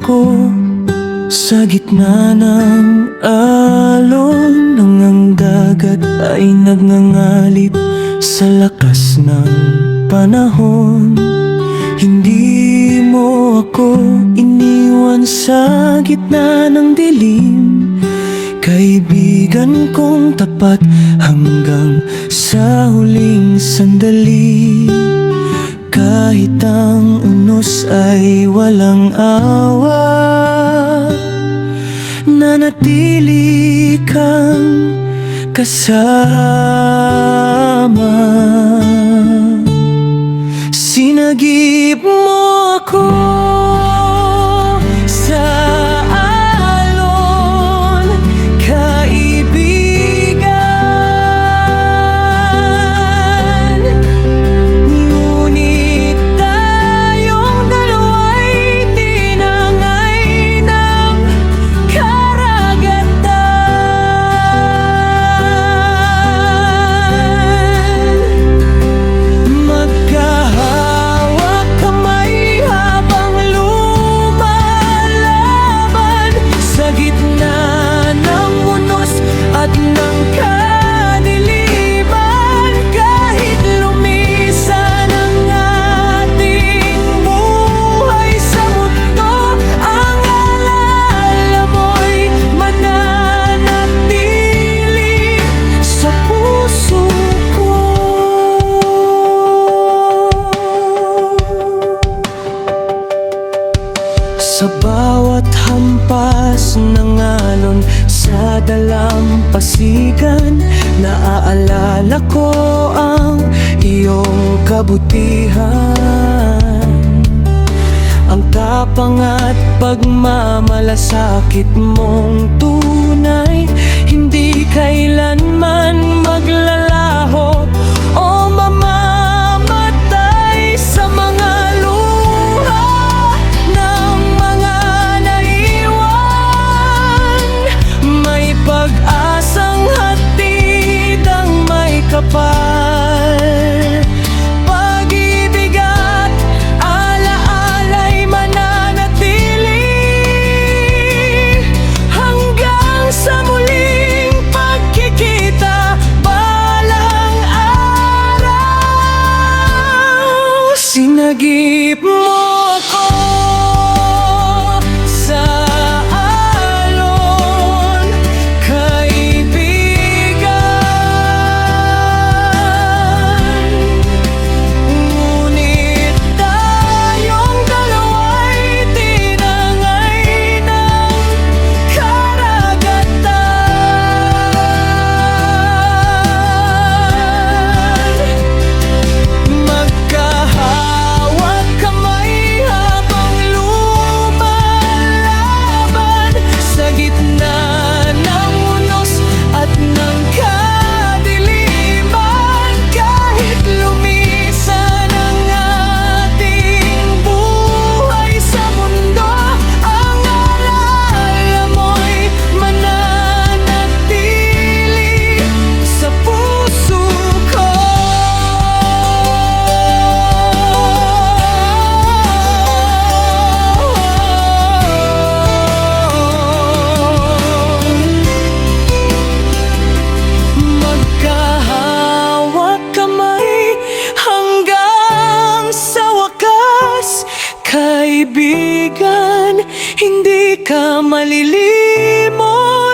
ako sa gitna ng alon, nang ang dagat ay nagngangalit sa lakas ng panahon. Hindi mo ako iniwan sa gitna ng dilim, kaibigan kong tapat hanggang sa huling sandali. Kahit ang unos ay walang awa, nanatili kang kasama. Sinagip mo ako sa alon, kaibigan. Ngunit tayong dalawa'y tinangay ng karagatan. Magkahawak kamay habang lumalaban sa gitna ng unos at ng kadiliman. Kahit lumisan ang ating buhay sa mundo, ang alaala mo'y mananatili sa puso ko. Sa bawat hampas ng alon sa dalampasigan, naaalala ko ang iyong kabutihan, ang tapang at pagmamalasakit mong tunay. Hindi kailanman maglalaho o mamamatay sa mga luha ng mga naiwan. May pag-asang hatid ang may kapal, pag-ibig at alaala'y mananatili hanggang sa muling pagkikita balang araw. Sinagip mo ako sa alon, kaibigan. Ngunit tayong dalawa'y tinangay ng karagatan. Magkahawak kamay habang lumalaban sa gitna ng unos at ng kadiliman. Kahit lumisan ang ating buhay sa mundo, ang alaala mo'y mananatili sa puso ko. Magkahawak kamay hanggang sa wakas, kaibigan. Hindi ka malilimot